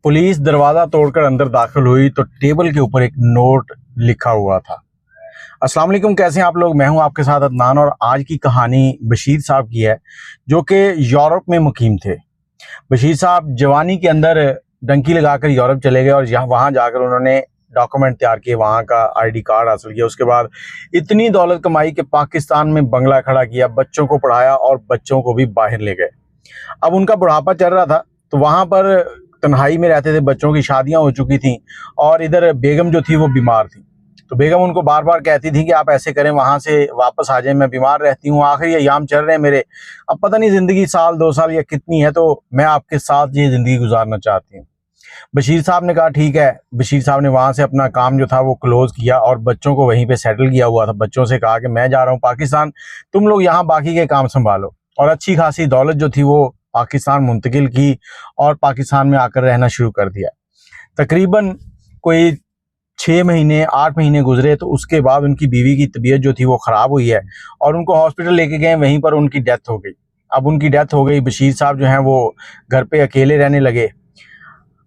Police दरवाज़ा तोड़कर अंदर दाखिल हुई तो टेबल के ऊपर एक नोट लिखा हुआ था। अस्सलाम वालेकुम, कैसे हैं आप लोग। मैं हूं आपके साथ अदनान और आज की कहानी बशीर साहब की है जो कि यूरोप में मुकीम थे। बशीर साहब जवानी के अंदर डंकी लगाकर यूरोप चले गए और वहां जाकर उन्होंने डॉक्यूमेंट तैयार किए, वहाँ का आईडी कार्ड हासिल किया। उसके बाद इतनी दौलत कमाई कि पाकिस्तान में बंगला खड़ा किया, बच्चों को पढ़ाया और बच्चों को भी बाहर ले गए। अब उनका बुढ़ापा चल रहा था तो वहाँ पर तन्हाई में रहते थे, बच्चों की शादियां हो चुकी थी और इधर बेगम जो थी वो बीमार थी। तो बेगम उनको बार बार कहती थी कि आप ऐसे करें, वहां से वापस आ जाएं, मैं बीमार रहती हूँ, आखिरी अयाम चल रहे हैं मेरे, अब पता नहीं जिंदगी साल 2 साल या कितनी है, तो मैं आपके साथ ये जिंदगी गुजारना चाहती हूँ। बशीर साहब ने कहा ठीक है। बशीर साहब ने वहां से अपना काम जो था वो क्लोज किया और बच्चों को वहीं पे सेटल किया हुआ था। बच्चों से कहा कि मैं जा रहा हूँ पाकिस्तान, तुम लोग यहाँ बाकी के काम संभालो। और अच्छी खासी दौलत जो थी वो पाकिस्तान मुंतकिल की और पाकिस्तान में आकर रहना शुरू कर दिया। तकरीबन कोई 6 महीने 8 महीने गुजरे तो उसके बाद उनकी बीवी की तबीयत जो थी वो ख़राब हुई है और उनको हॉस्पिटल लेके गए, वहीं पर उनकी डेथ हो गई। अब उनकी डेथ हो गई, बशीर साहब जो हैं वो घर पे अकेले रहने लगे।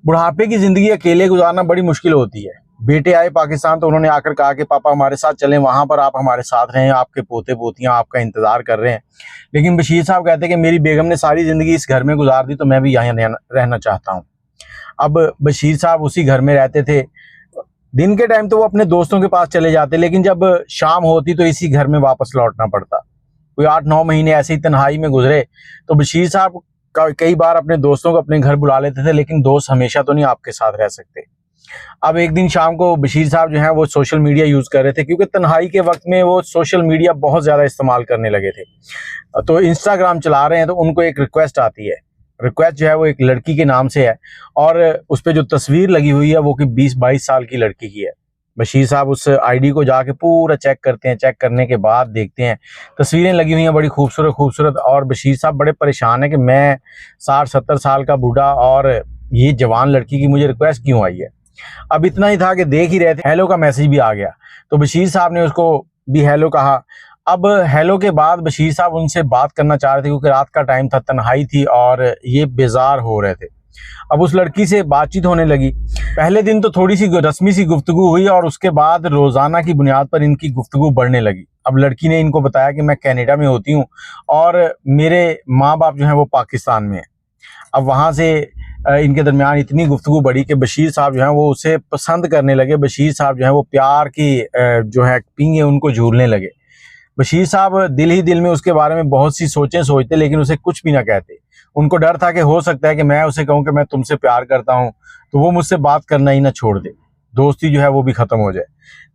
बुढ़ापे की ज़िंदगी अकेले गुजारना बड़ी मुश्किल होती है। बेटे आए पाकिस्तान तो उन्होंने आकर कहा कि पापा हमारे साथ चलें, वहाँ पर आप हमारे साथ रहें, आपके पोते पोतियाँ आपका इंतज़ार कर रहे हैं। लेकिन बशीर साहब कहते हैं कि मेरी बेगम ने सारी ज़िंदगी इस घर में गुजार दी तो मैं भी यहाँ रहना चाहता हूँ। अब बशीर साहब उसी घर में रहते थे। दिन के टाइम तो वो अपने दोस्तों के पास चले जाते, लेकिन जब शाम होती तो इसी घर में वापस लौटना पड़ता। कोई 8-9 महीने ऐसे ही तन्हाई में गुजरे तो बशीर साहब कई बार अपने दोस्तों को अपने घर बुला लेते थे, लेकिन दोस्त हमेशा तो नहीं आपके साथ रह सकते। अब एक दिन शाम को बशीर साहब जो हैं वो सोशल मीडिया यूज़ कर रहे थे, क्योंकि तन्हाई के वक्त में वो सोशल मीडिया बहुत ज़्यादा इस्तेमाल करने लगे थे। तो इंस्टाग्राम चला रहे हैं तो उनको एक रिक्वेस्ट आती है। रिक्वेस्ट जो है वो एक लड़की के नाम से है और उस पर जो तस्वीर लगी हुई है वो कि 20-22 साल की लड़की की है। बशीर साहब उस आईडी को जाके पूरा चेक करते हैं। चेक करने के बाद देखते हैं तस्वीरें लगी हुई हैं बड़ी खूबसूरत खूबसूरत, और बशीर साहब बड़े परेशान हैं कि मैं 60-70 साल का बूढ़ा और ये जवान लड़की की मुझे रिक्वेस्ट क्यों आई है। अब इतना ही था कि देख ही रहे थे, हेलो का मैसेज भी आ गया तो बशीर साहब ने उसको भी हेलो कहा। अब हेलो के बाद बशीर साहब उनसे बात करना चाह रहे थे, क्योंकि रात का टाइम था, तन्हाई थी और ये बेजार हो रहे थे। अब उस लड़की से बातचीत होने लगी। पहले दिन तो थोड़ी सी रस्मी सी गुफ्तगू हुई और उसके बाद रोजाना की बुनियाद पर इनकी गुफ्तगू बढ़ने लगी। अब लड़की ने इनको बताया कि मैं कनाडा में होती हूँ और मेरे माँ बाप जो हैं वो पाकिस्तान में हैं। अब वहाँ से इनके दरमियान इतनी गुफ्तगू बढ़ी कि बशीर साहब जो हैं वो उसे पसंद करने लगे। बशीर साहब जो हैं वो प्यार की जो है पींगे उनको झूलने लगे। बशीर साहब दिल ही दिल में उसके बारे में बहुत सी सोचें सोचते, लेकिन उसे कुछ भी ना कहते। उनको डर था कि हो सकता है कि मैं उसे कहूं कि मैं तुमसे प्यार करता हूं तो वो मुझसे बात करना ही ना छोड़ दे, दोस्ती जो है वो भी खत्म हो जाए।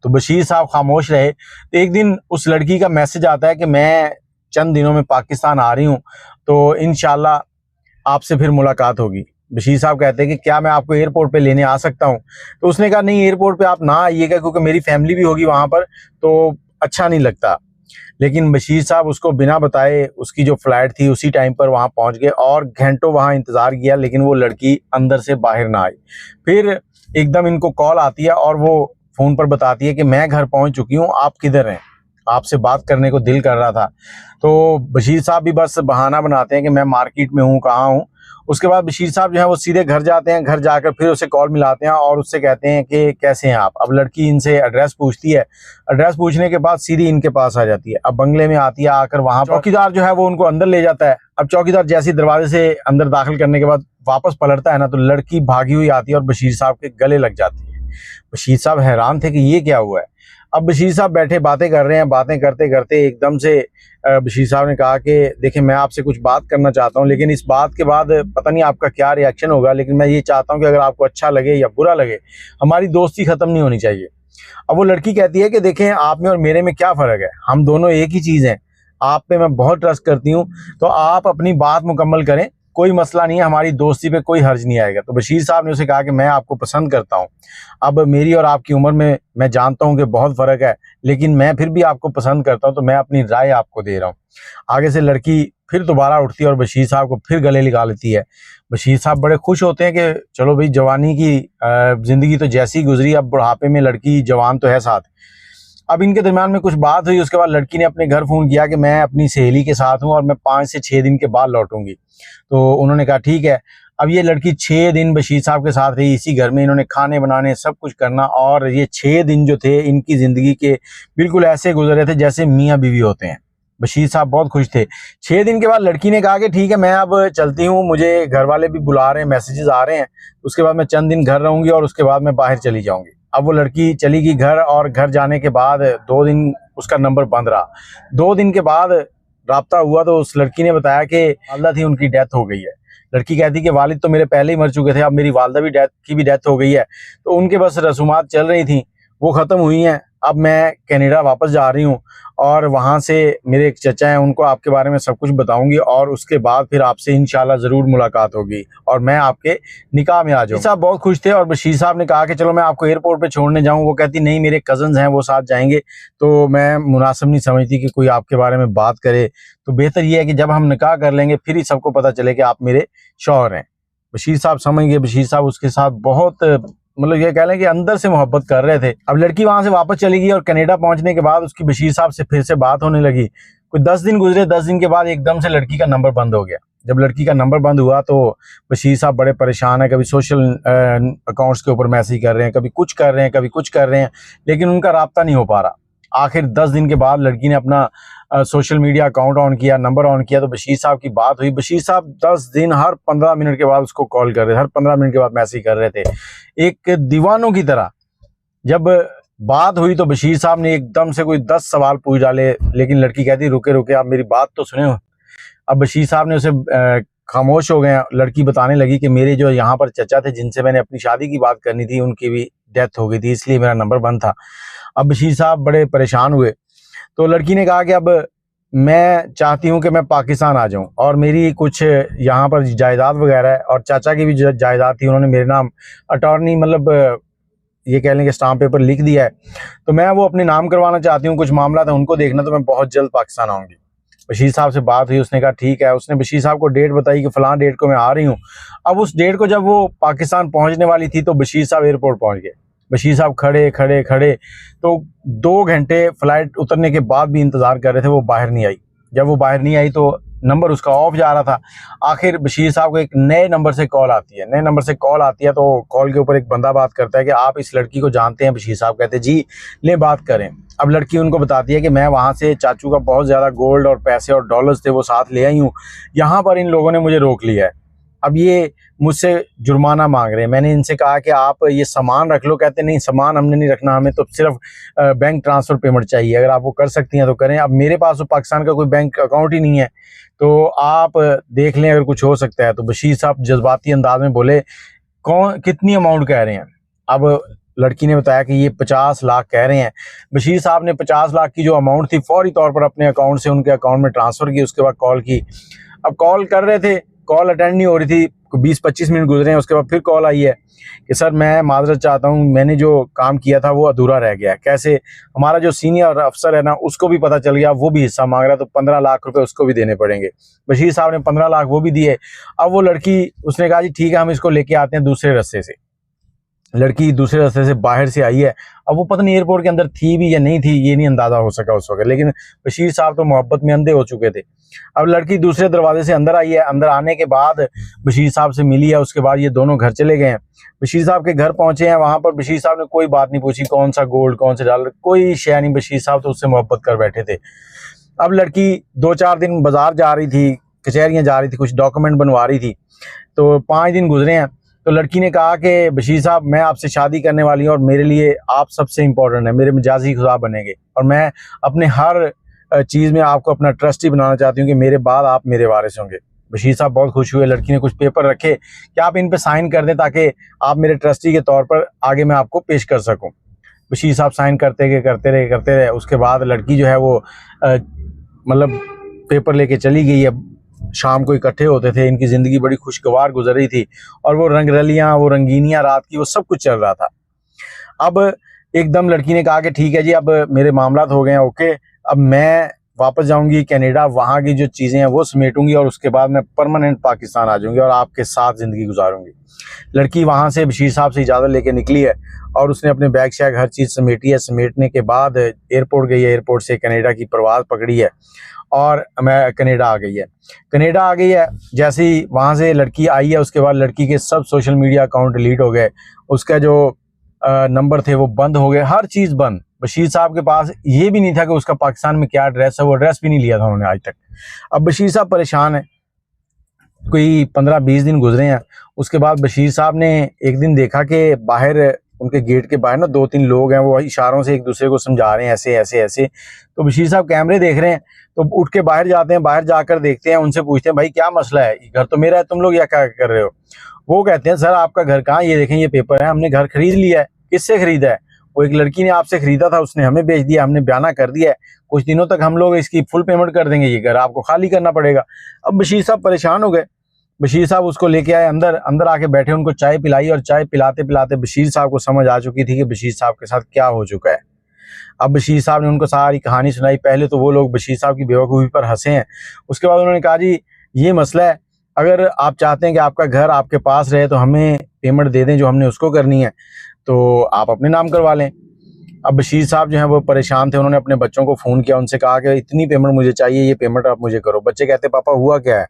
तो बशीर साहब खामोश रहे। तो एक दिन उस लड़की का मैसेज आता है कि मैं चंद दिनों में पाकिस्तान आ रही हूँ, तो इंशाल्लाह आपसे फिर मुलाकात होगी। बशीर साहब कहते हैं कि क्या मैं आपको एयरपोर्ट पे लेने आ सकता हूँ। तो उसने कहा नहीं, एयरपोर्ट पे आप ना आइएगा, क्योंकि मेरी फैमिली भी होगी वहाँ पर तो अच्छा नहीं लगता। लेकिन बशीर साहब उसको बिना बताए उसकी जो फ्लाइट थी उसी टाइम पर वहाँ पहुँच गए और घंटों वहाँ इंतज़ार किया, लेकिन वो लड़की अंदर से बाहर ना आई। फिर एकदम इनको कॉल आती है और वो फ़ोन पर बताती है कि मैं घर पहुँच चुकी हूँ, आप किधर हैं, आपसे बात करने को दिल कर रहा था। तो बशीर साहब भी बस बहाना बनाते हैं कि मैं मार्केट में हूँ, कहाँ हूँ। उसके बाद बशीर साहब जो है वो सीधे घर जाते हैं। घर जाकर फिर उसे कॉल मिलाते हैं और उससे कहते हैं कि कैसे हैं आप। अब लड़की इनसे एड्रेस पूछती है। एड्रेस पूछने के बाद सीधी इनके पास आ जाती है। अब बंगले में आती है, आकर वहाँ चौकीदार जो है वो उनको अंदर ले जाता है। अब चौकीदार जैसे दरवाजे से अंदर दाखिल करने के बाद वापस पलटता है ना, तो लड़की भागी हुई आती है और बशीर साहब के गले लग जाती है। बशीर साहब हैरान थे कि ये क्या हुआ है। अब बशीर साहब बैठे बातें कर रहे हैं, बातें करते करते एकदम से बशीर साहब ने कहा कि देखिए मैं आपसे कुछ बात करना चाहता हूं, लेकिन इस बात के बाद पता नहीं आपका क्या रिएक्शन होगा, लेकिन मैं ये चाहता हूं कि अगर आपको अच्छा लगे या बुरा लगे, हमारी दोस्ती ख़त्म नहीं होनी चाहिए। अब वो लड़की कहती है कि देखें आप में और मेरे में क्या फ़र्क है, हम दोनों एक ही चीज़ हैं, आप पे मैं बहुत ट्रस्ट करती हूँ, तो आप अपनी बात मुकम्मल करें, कोई मसला नहीं है, हमारी दोस्ती पे कोई हर्ज नहीं आएगा। तो बशीर साहब ने उसे कहा कि मैं आपको पसंद करता हूं, अब मेरी और आपकी उम्र में मैं जानता हूं कि बहुत फ़र्क है, लेकिन मैं फिर भी आपको पसंद करता हूं, तो मैं अपनी राय आपको दे रहा हूं। आगे से लड़की फिर दोबारा उठती है और बशीर साहब को फिर गले लगा लेती है। बशीर साहब बड़े खुश होते हैं कि चलो भाई, जवानी की ज़िंदगी तो जैसी गुजरी, अब बुढ़ापे में लड़की जवान तो है साथ। अब इनके दरमियान में कुछ बात हुई, उसके बाद लड़की ने अपने घर फ़ोन किया कि मैं अपनी सहेली के साथ हूँ और मैं 5 से 6 दिन के बाद लौटूंगी। तो उन्होंने कहा ठीक है। अब ये लड़की 6 दिन बशीर साहब के साथ रही इसी घर में, इन्होंने खाने बनाने सब कुछ करना, और ये 6 दिन जो थे इनकी ज़िंदगी के बिल्कुल ऐसे गुजरे थे जैसे मियाँ बीवी होते हैं। बशीर साहब बहुत खुश थे। 6 दिन के बाद लड़की ने कहा कि ठीक है मैं अब चलती हूँ, मुझे घर वाले भी बुला रहे हैं, मैसेजेस आ रहे हैं, उसके बाद मैं चंद दिन घर रहूँगी और उसके बाद मैं बाहर चली जाऊँगी। अब वो लड़की चली गई घर, और घर जाने के बाद 2 दिन उसका नंबर बंद रहा। 2 दिन के बाद राब्ता हुआ तो उस लड़की ने बताया कि वालदा थी उनकी डेथ हो गई है। लड़की कहती कि वालिद तो मेरे पहले ही मर चुके थे, अब मेरी वालदा भी की डेथ हो गई है। तो उनके बस रसूमात चल रही थी, वो ख़त्म हुई हैं। अब मैं कनाडा वापस जा रही हूँ और वहाँ से मेरे एक चचा हैं, उनको आपके बारे में सब कुछ बताऊंगी, और उसके बाद फिर आपसे इंशाल्लाह ज़रूर मुलाकात होगी और मैं आपके निकाह में आ जाऊँ। साहब बहुत खुश थे और बशीर साहब ने कहा कि चलो मैं आपको एयरपोर्ट पे छोड़ने जाऊँ। वो कहती नहीं, मेरे कज़न्स हैं वो साथ जाएंगे, तो मैं मुनासिब नहीं समझती कि कोई आपके बारे में बात करे, तो बेहतर ये है कि जब हम निकाह कर लेंगे फिर ही सबको पता चले कि आप मेरे शौहर हैं। बशीर साहब समझ गए। बशीर साहब उसके साथ बहुत मतलब ये कह लें कि अंदर से मोहब्बत कर रहे थे। अब लड़की वहां से वापस चली गई और कनाडा पहुंचने के बाद उसकी बशीर साहब से फिर से बात होने लगी। कोई 10 दिन गुजरे, 10 दिन के बाद एकदम से लड़की का नंबर बंद हो गया। जब लड़की का नंबर बंद हुआ तो बशीर साहब बड़े परेशान है, कभी सोशल अकाउंट्स के ऊपर मैसेज कर रहे हैं, कभी कुछ कर रहे हैं, कभी कुछ कर रहे हैं, लेकिन उनका राब्ता नहीं हो पा रहा। आखिर 10 दिन के बाद लड़की ने अपना सोशल मीडिया अकाउंट ऑन किया, नंबर ऑन किया, तो बशीर साहब की बात हुई। बशीर साहब 10 दिन हर 15 मिनट के बाद उसको कॉल कर रहे थे, हर 15 मिनट के बाद मैसेज कर रहे थे, एक दीवानों की तरह। जब बात हुई तो बशीर साहब ने एकदम से कोई 10 सवाल पूछ डाले, लेकिन लड़की कहती रुके रुके आप मेरी बात तो सुने। अब बशीर साहब ने उसे खामोश हो गए। लड़की बताने लगी कि मेरे जो यहाँ पर चचा थे जिनसे मैंने अपनी शादी की बात करनी थी, उनकी भी डेथ हो गई थी, इसलिए मेरा नंबर बंद था। अब बशीर साहब बड़े परेशान हुए। तो लड़की ने कहा कि अब मैं चाहती हूँ कि मैं पाकिस्तान आ जाऊँ, और मेरी कुछ यहाँ पर जायदाद वगैरह है, और चाचा की भी जायदाद थी, उन्होंने मेरे नाम अटॉर्नी मतलब ये कह लें कि स्टाम्प पेपर लिख दिया है, तो मैं वो अपने नाम करवाना चाहती हूँ। कुछ मामला था उनको देखना, तो मैं बहुत जल्द पाकिस्तान आऊँगी। बशीर साहब से बात हुई, उसने कहा ठीक है। उसने बशीर साहब को डेट बताई कि फ़लाँ डेट को मैं आ रही हूँ। अब उस डेट को जब वो पाकिस्तान पहुँचने वाली थी तो बशीर साहब एयरपोर्ट पहुँच गए। बशीर साहब खड़े खड़े खड़े तो 2 घंटे फ्लाइट उतरने के बाद भी इंतज़ार कर रहे थे, वो बाहर नहीं आई। जब वो बाहर नहीं आई तो नंबर उसका ऑफ जा रहा था। आखिर बशीर साहब को एक नए नंबर से कॉल आती है। नए नंबर से कॉल आती है तो कॉल के ऊपर एक बंदा बात करता है कि आप इस लड़की को जानते हैं? बशीर साहब कहते हैं जी, ले बात करें। अब लड़की उनको बताती है कि मैं वहाँ से चाचू का बहुत ज़्यादा गोल्ड और पैसे और डॉलर्स थे वो साथ ले आई हूँ, यहाँ पर इन लोगों ने मुझे रोक लिया है, अब ये मुझसे जुर्माना मांग रहे हैं। मैंने इनसे कहा कि आप ये सामान रख लो। कहते नहीं, सामान हमने नहीं रखना, हमें तो सिर्फ बैंक ट्रांसफ़र पेमेंट चाहिए, अगर आप वो कर सकती हैं तो करें। अब मेरे पास तो पाकिस्तान का कोई बैंक अकाउंट ही नहीं है, तो आप देख लें अगर कुछ हो सकता है। तो बशीर साहब जज्बाती अंदाज में बोले कितनी अमाउंट कह रहे हैं? अब लड़की ने बताया कि ये 50 लाख कह रहे हैं। बशीर साहब ने 50 लाख की जो अमाउंट थी फौरी तौर पर अपने अकाउंट से उनके अकाउंट में ट्रांसफ़र की। उसके बाद कॉल की। अब कॉल कर रहे थे, कॉल अटेंड नहीं हो रही थी। 20-25 मिनट गुजरे हैं, उसके बाद फिर कॉल आई है कि सर मैं माजरत चाहता हूँ, मैंने जो काम किया था वो अधूरा रह गया है। कैसे? हमारा जो सीनियर अफसर है ना, उसको भी पता चल गया, वो भी हिस्सा मांग रहा है, तो 15 लाख रुपए उसको भी देने पड़ेंगे। बशीर साहब ने 15 लाख वो भी दिए। अब वो लड़की, उसने कहा जी ठीक है हम इसको लेके आते हैं दूसरे रास्ते से। लड़की दूसरे रास्ते से बाहर से आई है। अब वो पता नहीं एयरपोर्ट के अंदर थी भी या नहीं थी, ये नहीं अंदाज़ा हो सका उस वक्त, लेकिन बशीर साहब तो मोहब्बत में अंधे हो चुके थे। अब लड़की दूसरे दरवाजे से अंदर आई है। अंदर आने के बाद बशीर साहब से मिली है, उसके बाद ये दोनों घर चले गए हैं। बशीर साहब के घर पहुंचे हैं, वहाँ पर बशीर साहब ने कोई बात नहीं पूछी, कौन सा गोल्ड कौन से डॉलर, कोई शय नहीं। बशीर साहब तो उससे मोहब्बत कर बैठे थे। अब लड़की 2-4 दिन बाजार जा रही थी, कचहरियाँ जा रही थी, कुछ डॉक्यूमेंट बनवा रही थी। तो 5 दिन गुजरे हैं। तो लड़की ने कहा कि बशीर साहब मैं आपसे शादी करने वाली हूँ और मेरे लिए आप सबसे इम्पोर्टेंट है, मेरे मिजाजी खुदा बनेंगे, और मैं अपने हर चीज़ में आपको अपना ट्रस्टी बनाना चाहती हूँ कि मेरे बाद आप मेरे वारिस होंगे। बशीर साहब बहुत खुश हुए। लड़की ने कुछ पेपर रखे कि आप इन पे साइन कर दें ताकि आप मेरे ट्रस्टी के तौर पर आगे मैं आपको पेश कर सकूँ। बशीर साहब साइन करते रहे। उसके बाद लड़की जो है वो मतलब पेपर लेके चली गई है। शाम को इकट्ठे होते थे, इनकी ज़िंदगी बड़ी खुशगवार गुजर रही थी, और वो रंगरलियाँ, वो रंगीनियाँ रात की, वो सब कुछ चल रहा था। अब एकदम लड़की ने कहा कि ठीक है जी, अब मेरे मामला हो गए हैं, ओके, अब मैं वापस जाऊंगी कनाडा, वहाँ की जो चीज़ें हैं वो समेटूंगी और उसके बाद मैं परमानेंट पाकिस्तान आ जाऊंगी और आपके साथ ज़िंदगी गुजारूंगी। लड़की वहाँ से बशीर साहब से इजाज़त लेके निकली है और उसने अपने बैग शैग हर चीज़ समेटी है। समेटने के बाद एयरपोर्ट गई है, एयरपोर्ट से कनाडा की परवाज़ पकड़ी है और मैं कनाडा आ गई है। कनाडा आ गई है, जैसे ही वहाँ से लड़की आई है उसके बाद लड़की के सब सोशल मीडिया अकाउंट डिलीट हो गए, उसका जो नंबर थे वो बंद हो गए, हर चीज़ बंद। बशीर साहब के पास ये भी नहीं था कि उसका पाकिस्तान में क्या एड्रेस है, वो एड्रेस भी नहीं लिया था उन्होंने आज तक। अब बशीर साहब परेशान है, कोई 15-20 दिन गुजरे हैं। उसके बाद बशीर साहब ने एक दिन देखा कि बाहर उनके गेट के बाहर ना 2-3 लोग हैं, वो इशारों से एक दूसरे को समझा रहे हैं ऐसे ऐसे ऐसे। तो बशीर साहब कैमरे देख रहे हैं तो उठ के बाहर जाते हैं, बाहर जाकर देखते हैं, उनसे पूछते हैं भाई क्या मसला है, घर तो मेरा है, तुम लोग या क्या कर रहे हो। वो कहते हैं सर आपका घर कहाँ, ये देखें ये पेपर है, हमने घर खरीद लिया है। किससे खरीदा है? वो एक लड़की ने आपसे खरीदा था, उसने हमें बेच दिया, हमने बयाना कर दिया है, कुछ दिनों तक हम लोग इसकी फुल पेमेंट कर देंगे, ये घर आपको खाली करना पड़ेगा। अब बशीर साहब परेशान हो गए। बशीर साहब उसको लेके आए अंदर, अंदर आके बैठे, उनको चाय पिलाई और चाय पिलाते पिलाते बशीर साहब को समझ आ चुकी थी कि बशीर साहब के साथ क्या हो चुका है। अब बशीर साहब ने उनको सारी कहानी सुनाई। पहले तो वो लोग बशीर साहब की बेवकूफ़ी पर हंसे हैं। उसके बाद उन्होंने कहा जी ये मसला है, अगर आप चाहते हैं कि आपका घर आपके पास रहे तो हमें पेमेंट दे दें जो हमने उसको करनी है, तो आप अपने नाम करवा लें। अब बशीर साहब जो हैं वो परेशान थे, उन्होंने अपने बच्चों को फ़ोन किया, उनसे कहा कि इतनी पेमेंट मुझे चाहिए, ये पेमेंट आप मुझे करो। बच्चे कहते पापा हुआ क्या है?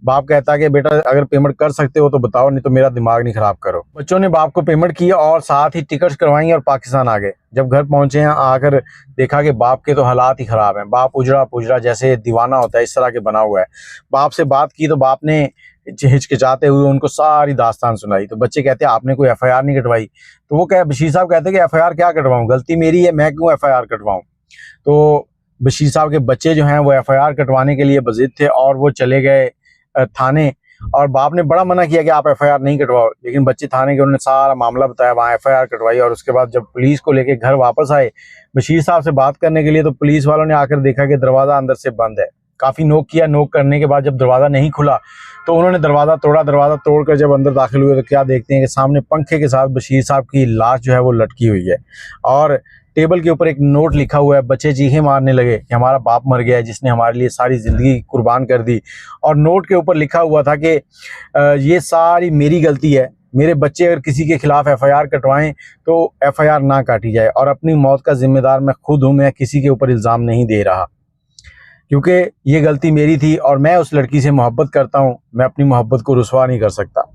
बाप कहता कि बेटा अगर पेमेंट कर सकते हो तो बताओ, नहीं तो मेरा दिमाग नहीं ख़राब करो। बच्चों ने बाप को पेमेंट की और साथ ही टिकट्स करवाई और पाकिस्तान आ गए। जब घर पहुंचे हैं आकर देखा कि बाप के तो हालात ही ख़राब हैं। बाप उजड़ा पुजड़ा जैसे दीवाना होता है इस तरह के बना हुआ है। बाप से बात की तो बाप ने हिचकिचाते हुए उनको सारी दास्तान सुनाई। तो बच्चे कहते हैं आपने कोई एफआईआर नहीं कटवाई? तो वो कह बशीर साहब कहते हैं कि एफआईआर क्या कटवाऊं, गलती मेरी है, मैं क्यों एफआईआर कटवाऊं। तो बशीर साहब के बच्चे जो हैं वो एफआईआर कटवाने के लिए बज़िद थे और वो चले गए थाने। और बाप ने बड़ा मना किया कि आप एफआईआर नहीं कटवाओ, लेकिन बच्चे थाने के, उन्होंने सारा मामला बताया, वहाँ एफआईआर कटवाई। और उसके बाद जब पुलिस को लेके घर वापस आए बशीर साहब से बात करने के लिए, तो पुलिस वालों ने आकर देखा कि दरवाज़ा अंदर से बंद है। काफ़ी नोक किया, नोक करने के बाद जब दरवाज़ा नहीं खुला तो उन्होंने दरवाज़ा तोड़ा। दरवाज़ा तोड़कर जब अंदर दाखिल हुए तो क्या देखते हैं कि सामने पंखे के साथ बशीर साहब की लाश जो है वो लटकी हुई है और टेबल के ऊपर एक नोट लिखा हुआ है। बच्चे चीखें मारने लगे कि हमारा बाप मर गया है जिसने हमारे लिए सारी ज़िंदगी कुर्बान कर दी। और नोट के ऊपर लिखा हुआ था कि ये सारी मेरी गलती है, मेरे बच्चे अगर किसी के खिलाफ एफआईआर कटवाएं तो एफआईआर ना काटी जाए और अपनी मौत का जिम्मेदार मैं खुद हूँ, मैं किसी के ऊपर इल्ज़ाम नहीं दे रहा, क्योंकि ये गलती मेरी थी और मैं उस लड़की से मोहब्बत करता हूँ, मैं अपनी मोहब्बत को रुसवा नहीं कर सकता।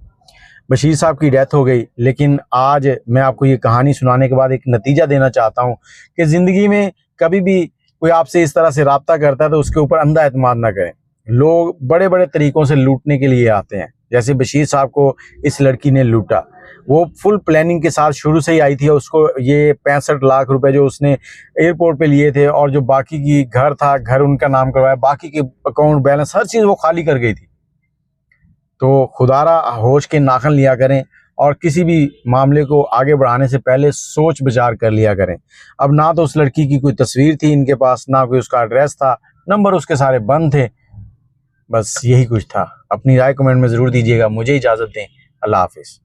बशीर साहब की डेथ हो गई, लेकिन आज मैं आपको ये कहानी सुनाने के बाद एक नतीजा देना चाहता हूँ कि ज़िंदगी में कभी भी कोई आपसे इस तरह से रब्ता करता है तो उसके ऊपर अंधा एतमाद ना करें। लोग बड़े बड़े तरीक़ों से लूटने के लिए आते हैं, जैसे बशीर साहब को इस लड़की ने लूटा। वो फुल प्लानिंग के साथ शुरू से ही आई थी। उसको ये 65 लाख रुपए जो उसने एयरपोर्ट पे लिए थे और जो बाकी की घर था, घर उनका नाम करवाया, बाकी के अकाउंट बैलेंस हर चीज़ वो खाली कर गई थी। तो खुदारा होश के नाखन लिया करें और किसी भी मामले को आगे बढ़ाने से पहले सोच विचार कर लिया करें। अब ना तो उस लड़की की कोई तस्वीर थी इनके पास, ना कोई उसका एड्रेस था, नंबर उसके सारे बंद थे। बस यही कुछ था। अपनी राय कमेंट में ज़रूर दीजिएगा। मुझे इजाज़त दें। अल्लाह हाफिज़।